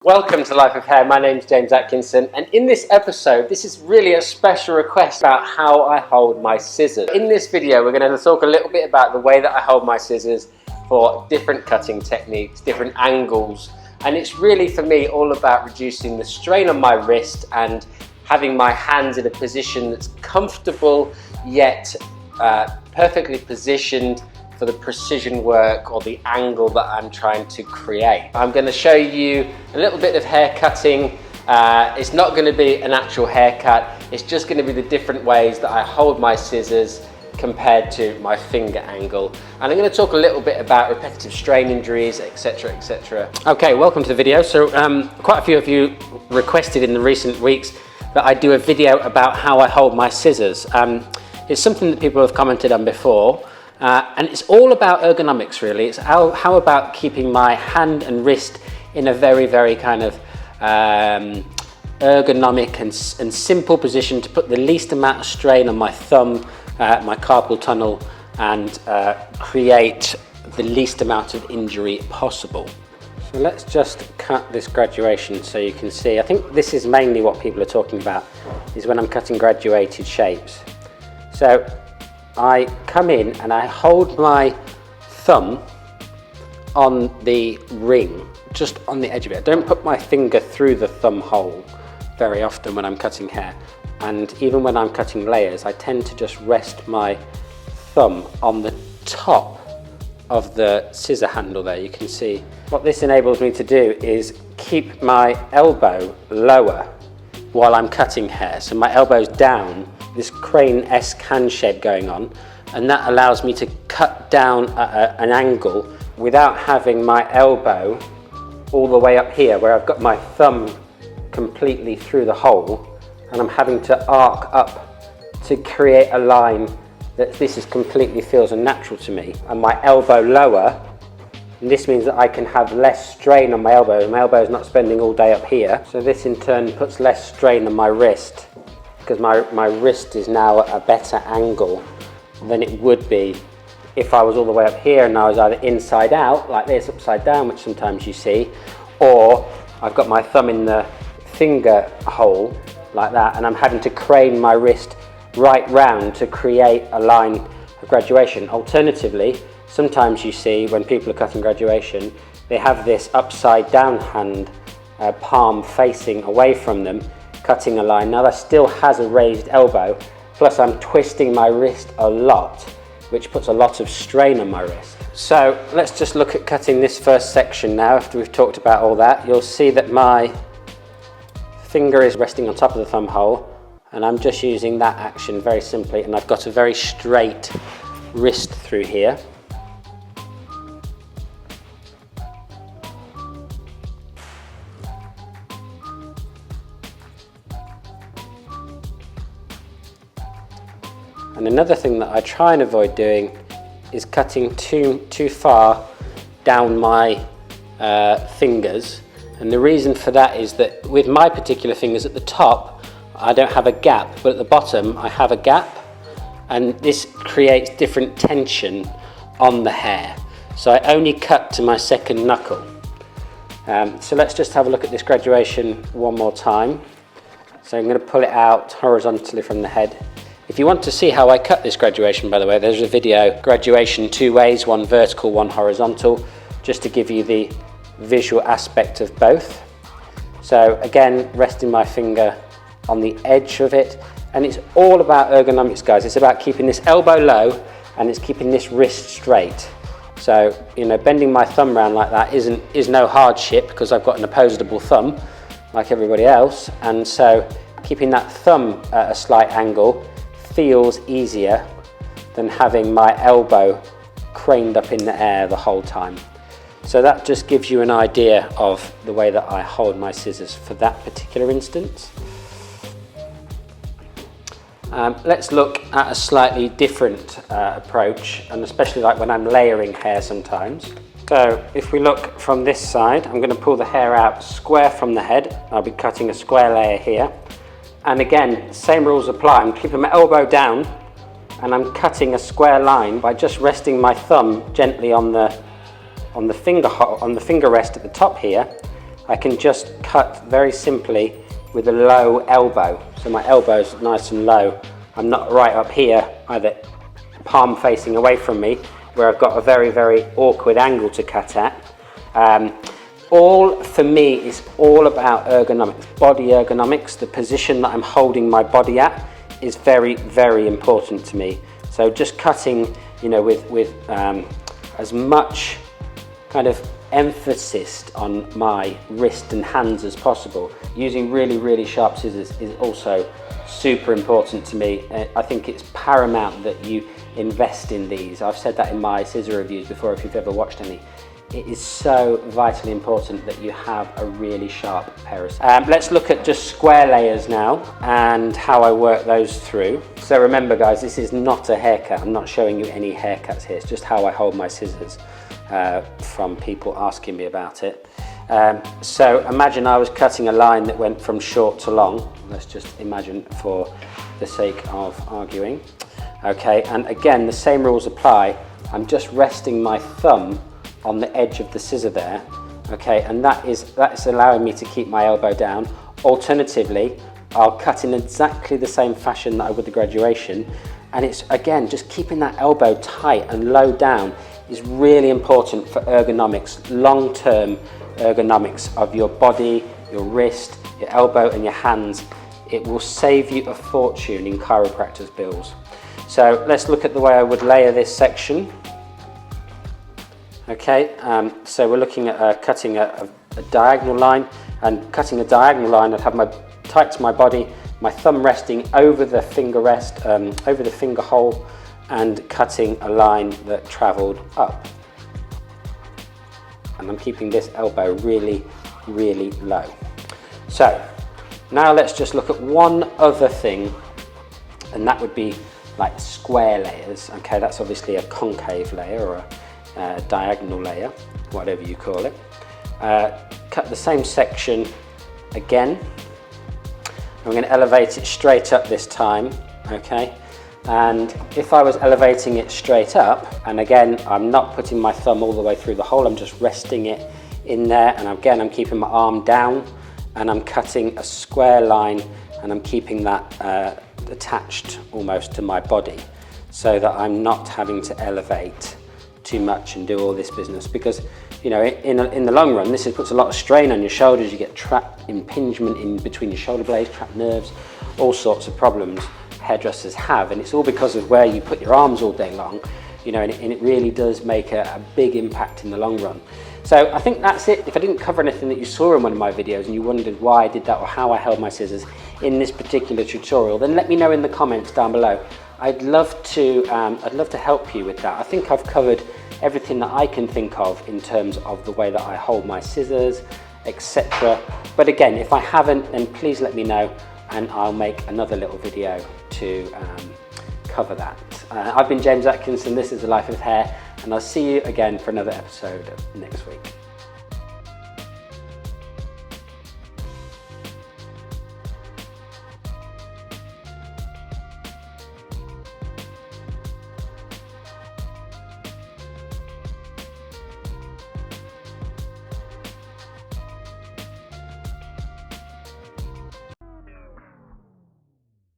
Welcome to Life of Hair. My name's James Atkinson, and in this episode, this is really a special request about how I hold my scissors. In this video, we're going to talk a little bit about the way that I hold my scissors for different cutting techniques, different angles, and it's really for me all about reducing the strain on my wrist and having my hands in a position that's comfortable yet perfectly positioned for the precision work or the angle that I'm trying to create. I'm going to show you a little bit of hair cutting. It's not going to be an actual haircut, it's just going to be the different ways that I hold my scissors compared to my finger angle. And I'm going to talk a little bit about repetitive strain injuries, etc, etc. Okay, welcome to the video. So quite a few of you requested in the recent weeks that I do a video about how I hold my scissors. It's something that people have commented on before. And it's all about ergonomics, really. It's how about keeping my hand and wrist in a very, very kind of ergonomic and simple position to put the least amount of strain on my thumb, my carpal tunnel, and create the least amount of injury possible. So let's just cut this graduation so you can see. I think this is mainly what people are talking about, is when I'm cutting graduated shapes. So I come in and I hold my thumb on the ring, just on the edge of it. I don't put my finger through the thumb hole very often when I'm cutting hair. And even when I'm cutting layers, I tend to just rest my thumb on the top of the scissor handle there. You can see what this enables me to do is keep my elbow lower while I'm cutting hair. So my elbow's down, this crane-esque hand shape going on, and that allows me to cut down at an angle without having my elbow all the way up here where I've got my thumb completely through the hole and I'm having to arc up to create a line that this is completely feels unnatural to me, and my elbow lower, and this means that I can have less strain on my elbow. My elbow is not spending all day up here, so this in turn puts less strain on my wrist, because my wrist is now at a better angle than it would be if I was all the way up here and I was either inside out, like this, upside down, which sometimes you see, or I've got my thumb in the finger hole, like that, and I'm having to crane my wrist right round to create a line of graduation. Alternatively, sometimes you see when people are cutting graduation, they have this upside down hand, palm facing away from them, cutting a line. Now that still has a raised elbow, plus I'm twisting my wrist a lot, which puts a lot of strain on my wrist. So let's just look at cutting this first section now. After we've talked about all that, you'll see that my finger is resting on top of the thumb hole, and I'm just using that action very simply, and I've got a very straight wrist through here. And another thing that I try and avoid doing is cutting too far down my fingers. And the reason for that is that with my particular fingers at the top, I don't have a gap, but at the bottom I have a gap, and this creates different tension on the hair. So I only cut to my second knuckle. So let's just have a look at this graduation one more time. So I'm going to pull it out horizontally from the head. If you want to see how I cut this graduation, by the way, there's a video, graduation two ways, one vertical, one horizontal, just to give you the visual aspect of both. So again, resting my finger on the edge of it, and it's all about ergonomics, guys. It's about keeping this elbow low and it's keeping this wrist straight. So, you know, bending my thumb around like that is no hardship because I've got an opposable thumb like everybody else, and so keeping that thumb at a slight angle feels easier than having my elbow craned up in the air the whole time. So that just gives you an idea of the way that I hold my scissors for that particular instance. Let's look at a slightly different approach, and especially like when I'm layering hair sometimes. So if we look from this side, I'm going to pull the hair out square from the head. I'll be cutting a square layer here. And again, same rules apply. I'm keeping my elbow down and I'm cutting a square line by just resting my thumb gently on the finger rest at the top here, I can just cut very simply with a low elbow. So my elbow's nice and low. I'm not right up here, either palm facing away from me, where I've got a very, very awkward angle to cut at. All for me is all about ergonomics, body ergonomics. The position that I'm holding my body at is very, very important to me. So just cutting, you know, with as much kind of emphasis on my wrist and hands as possible. Using really, really sharp scissors is also super important to me. I think it's paramount that you invest in these. I've said that in my scissor reviews before, if you've ever watched any. It is so vitally important that you have a really sharp pair of scissors. Let's look at just square layers now and how I work those through. So remember guys, this is not a haircut. I'm not showing you any haircuts here. It's just how I hold my scissors from people asking me about it. So imagine I was cutting a line that went from short to long. Let's just imagine for the sake of arguing. Okay, and again, the same rules apply. I'm just resting my thumb on the edge of the scissor there, okay, and that's allowing me to keep my elbow down. Alternatively, I'll cut in exactly the same fashion that I would the graduation, and it's again just keeping that elbow tight and low down is really important for ergonomics, long-term ergonomics of your body, your wrist, your elbow and your hands. It will save you a fortune in chiropractor's bills. So let's look at the way I would layer this section. Okay, so we're looking at cutting a diagonal line, and cutting a diagonal line, I'd have my tight to my body, my thumb resting over the finger rest, over the finger hole, and cutting a line that travelled up. And I'm keeping this elbow really, really low. So now let's just look at one other thing, and that would be like square layers. Okay, that's obviously a concave layer or a diagonal layer, whatever you call it. Cut the same section again. I'm going to elevate it straight up this time, okay? And if I was elevating it straight up, and again, I'm not putting my thumb all the way through the hole, I'm just resting it in there, and again, I'm keeping my arm down, and I'm cutting a square line, and I'm keeping that attached almost to my body, so that I'm not having to elevate too much and do all this business, because you know in the long run this puts a lot of strain on your shoulders. You get trapped impingement in between your shoulder blades, trapped nerves, all sorts of problems hairdressers have, and it's all because of where you put your arms all day long, you know, and it really does make a big impact in the long run. So I think that's it. If I didn't cover anything that you saw in one of my videos and you wondered why I did that or how I held my scissors in this particular tutorial, then let me know in the comments down below. I'd love to help you with that. I think I've covered everything that I can think of in terms of the way that I hold my scissors, etc. But again, if I haven't, then please let me know and I'll make another little video to cover that. I've been James Atkins and this is The Life of Hair, and I'll see you again for another episode next week.